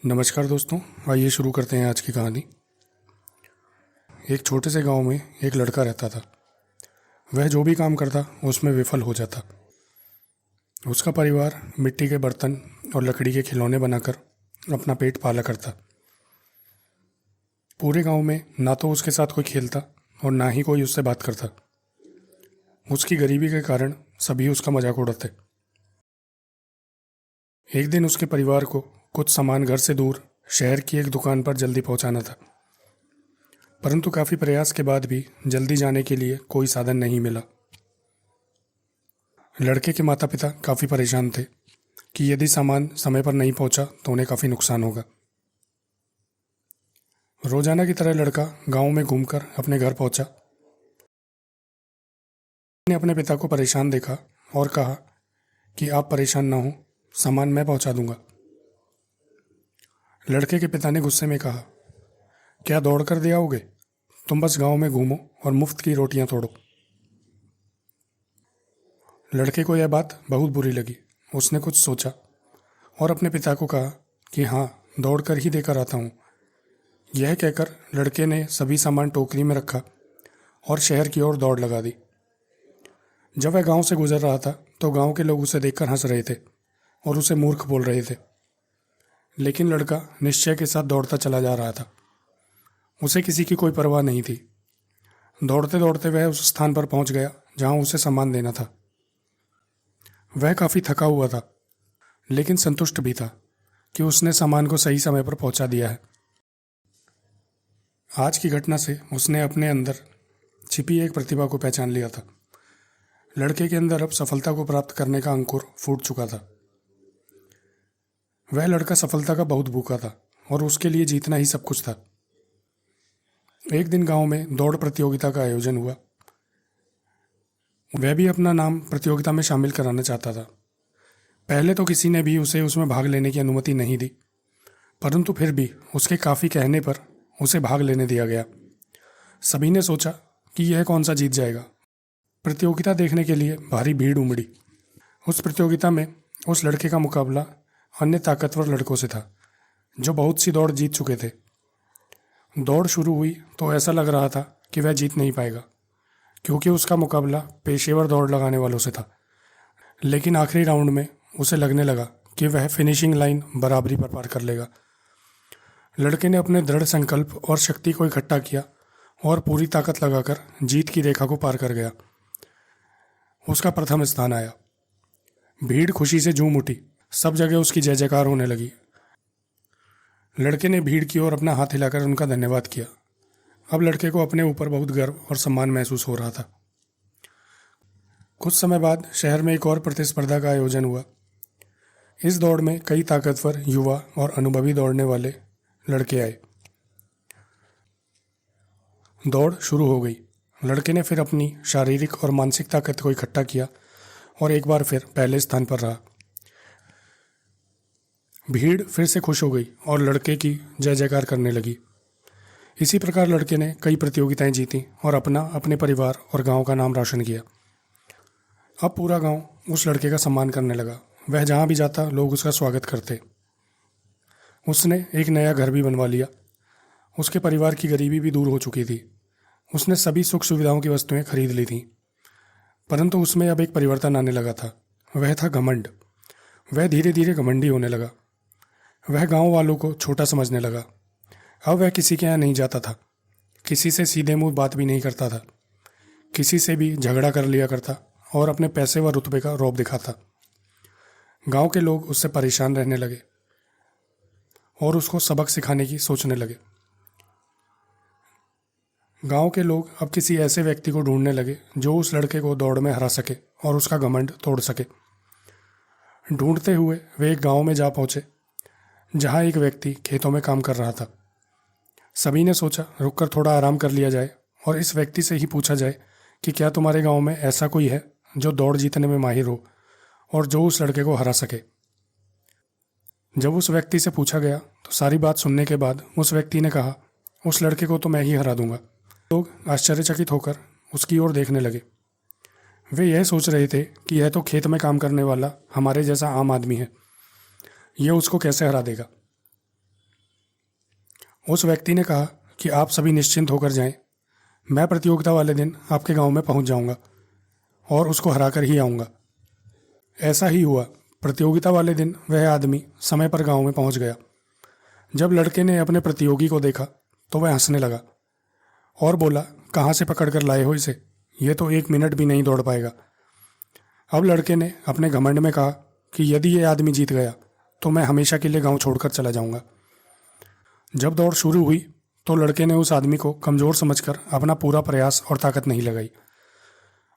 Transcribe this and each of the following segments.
नमस्कार दोस्तों, आइए शुरू करते हैं आज की कहानी। एक छोटे से गांव में एक लड़का रहता था। वह जो भी काम करता उसमें विफल हो जाता। उसका परिवार मिट्टी के बर्तन और लकड़ी के खिलौने बनाकर अपना पेट पाला करता। पूरे गांव में ना तो उसके साथ कोई खेलता और ना ही कोई उससे बात करता। उसकी गरीबी के कारण सभी उसका मजाक उड़ाते। एक दिन उसके परिवार को कुछ सामान घर से दूर शहर की एक दुकान पर जल्दी पहुंचाना था, परंतु काफी प्रयास के बाद भी जल्दी जाने के लिए कोई साधन नहीं मिला। लड़के के माता पिता काफी परेशान थे कि यदि सामान समय पर नहीं पहुंचा तो उन्हें काफी नुकसान होगा। रोजाना की तरह लड़का गांव में घूमकर अपने घर पहुंचा। ने अपने पिता को परेशान देखा और कहा कि आप परेशान ना हो, सामान मैं पहुंचा दूंगा। लड़के के पिता ने गुस्से में कहा, क्या दौड़ कर दे आओगे? तुम बस गांव में घूमो और मुफ्त की रोटियां तोड़ो। लड़के को यह बात बहुत बुरी लगी। उसने कुछ सोचा और अपने पिता को कहा कि हाँ, दौड़ कर ही देकर आता हूँ। यह कहकर लड़के ने सभी सामान टोकरी में रखा और शहर की ओर दौड़ लगा दी। जब वह गांव से गुजर रहा था तो गांव के लोग उसे देखकर हंस रहे थे और उसे मूर्ख बोल रहे थे, लेकिन लड़का निश्चय के साथ दौड़ता चला जा रहा था। उसे किसी की कोई परवाह नहीं थी। दौड़ते दौड़ते वह उस स्थान पर पहुंच गया जहां उसे सामान देना था। वह काफी थका हुआ था, लेकिन संतुष्ट भी था कि उसने सामान को सही समय पर पहुंचा दिया है। आज की घटना से उसने अपने अंदर छिपी एक प्रतिभा को पहचान लिया था। लड़के के अंदर अब सफलता को प्राप्त करने का अंकुर फूट चुका था। वह लड़का सफलता का बहुत भूखा था और उसके लिए जीतना ही सब कुछ था। एक दिन गांव में दौड़ प्रतियोगिता का आयोजन हुआ। वह भी अपना नाम प्रतियोगिता में शामिल कराना चाहता था। पहले तो किसी ने भी उसे उसमें भाग लेने की अनुमति नहीं दी, परंतु फिर भी उसके काफी कहने पर उसे भाग लेने दिया गया। सभी ने सोचा कि यह कौन सा जीत जाएगा। प्रतियोगिता देखने के लिए भारी भीड़ उमड़ी। उस प्रतियोगिता में उस लड़के का मुकाबला अन्य ताकतवर लड़कों से था जो बहुत सी दौड़ जीत चुके थे। दौड़ शुरू हुई तो ऐसा लग रहा था कि वह जीत नहीं पाएगा, क्योंकि उसका मुकाबला पेशेवर दौड़ लगाने वालों से था। लेकिन आखिरी राउंड में उसे लगने लगा कि वह फिनिशिंग लाइन बराबरी पर पार कर लेगा। लड़के ने अपने दृढ़ संकल्प और शक्ति को इकट्ठा किया और पूरी ताकत लगाकर जीत की रेखा को पार कर गया। उसका प्रथम स्थान आया। भीड़ खुशी से झूम उठी। सब जगह उसकी जय जयकार होने लगी। लड़के ने भीड़ की ओर अपना हाथ हिलाकर उनका धन्यवाद किया। अब लड़के को अपने ऊपर बहुत गर्व और सम्मान महसूस हो रहा था। कुछ समय बाद शहर में एक और प्रतिस्पर्धा का आयोजन हुआ। इस दौड़ में कई ताकतवर युवा और अनुभवी दौड़ने वाले लड़के आए। दौड़ शुरू हो गई। लड़के ने फिर अपनी शारीरिक और मानसिक ताकत को इकट्ठा किया और एक बार फिर पहले स्थान पर रहा। भीड़ फिर से खुश हो गई और लड़के की जय जयकार करने लगी। इसी प्रकार लड़के ने कई प्रतियोगिताएं जीती और अपना, अपने परिवार और गांव का नाम रोशन किया। अब पूरा गांव उस लड़के का सम्मान करने लगा। वह जहां भी जाता लोग उसका स्वागत करते। उसने एक नया घर भी बनवा लिया। उसके परिवार की गरीबी भी दूर हो चुकी थी। उसने सभी सुख सुविधाओं की वस्तुएं खरीद ली थीं, परंतु उसमें अब एक परिवर्तन आने लगा था। वह था घमंड। वह धीरे धीरे घमंडी होने लगा। वह गांव वालों को छोटा समझने लगा। अब वह किसी के यहाँ नहीं जाता था, किसी से सीधे मुंह बात भी नहीं करता था, किसी से भी झगड़ा कर लिया करता और अपने पैसे व रुतबे का रौब दिखाता। गांव के लोग उससे परेशान रहने लगे और उसको सबक सिखाने की सोचने लगे। गांव के लोग अब किसी ऐसे व्यक्ति को ढूंढने लगे जो उस लड़के को दौड़ में हरा सके और उसका घमंड तोड़ सके। ढूंढते हुए वे एक गांव में जा पहुंचे जहां एक व्यक्ति खेतों में काम कर रहा था। सभी ने सोचा रुककर थोड़ा आराम कर लिया जाए और इस व्यक्ति से ही पूछा जाए कि क्या तुम्हारे गांव में ऐसा कोई है जो दौड़ जीतने में माहिर हो और जो उस लड़के को हरा सके। जब उस व्यक्ति से पूछा गया तो सारी बात सुनने के बाद उस व्यक्ति ने कहा, उस लड़के को तो मैं ही हरा दूंगा। लोग आश्चर्यचकित होकर उसकी ओर देखने लगे। वे यह सोच रहे थे कि यह तो खेत में काम करने वाला हमारे जैसा आम आदमी है, यह उसको कैसे हरा देगा। उस व्यक्ति ने कहा कि आप सभी निश्चिंत होकर जाएं, मैं प्रतियोगिता वाले दिन आपके गांव में पहुंच जाऊंगा और उसको हरा कर ही आऊंगा। ऐसा ही हुआ। प्रतियोगिता वाले दिन वह आदमी समय पर गांव में पहुंच गया। जब लड़के ने अपने प्रतियोगी को देखा तो वह हंसने लगा और बोला, कहाँ से पकड़ कर लाए हो इसे, ये तो 1 मिनट भी नहीं दौड़ पाएगा। अब लड़के ने अपने घमंड में कहा कि यदि ये आदमी जीत गया तो मैं हमेशा के लिए गांव छोड़कर चला जाऊंगा। जब दौड़ शुरू हुई तो लड़के ने उस आदमी को कमज़ोर समझकर अपना पूरा प्रयास और ताकत नहीं लगाई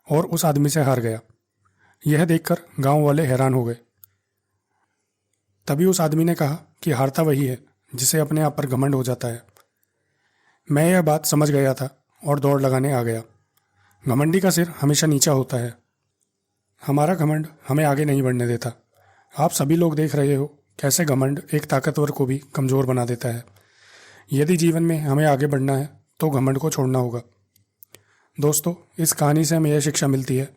और उस आदमी से हार गया। यह देखकर गांव वाले हैरान हो गए। तभी उस आदमी ने कहा कि हारता वही है जिसे अपने आप पर घमंड हो जाता है। मैं यह बात समझ गया था और दौड़ लगाने आ गया। घमंडी का सिर हमेशा नीचा होता है। हमारा घमंड हमें आगे नहीं बढ़ने देता। आप सभी लोग देख रहे हो कैसे घमंड एक ताकतवर को भी कमज़ोर बना देता है। यदि जीवन में हमें आगे बढ़ना है तो घमंड को छोड़ना होगा। दोस्तों, इस कहानी से हमें यह शिक्षा मिलती है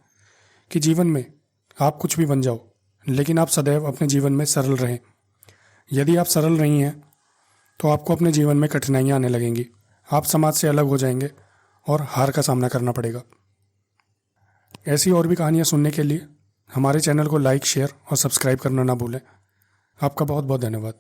कि जीवन में आप कुछ भी बन जाओ, लेकिन आप सदैव अपने जीवन में सरल रहें। यदि आप सरल नहीं हैं तो आपको अपने जीवन में कठिनाइयाँ आने लगेंगी, आप समाज से अलग हो जाएंगे और हार का सामना करना पड़ेगा। ऐसी और भी कहानियाँ सुनने के लिए हमारे चैनल को लाइक, शेयर और सब्सक्राइब करना ना भूलें। आपका बहुत बहुत धन्यवाद।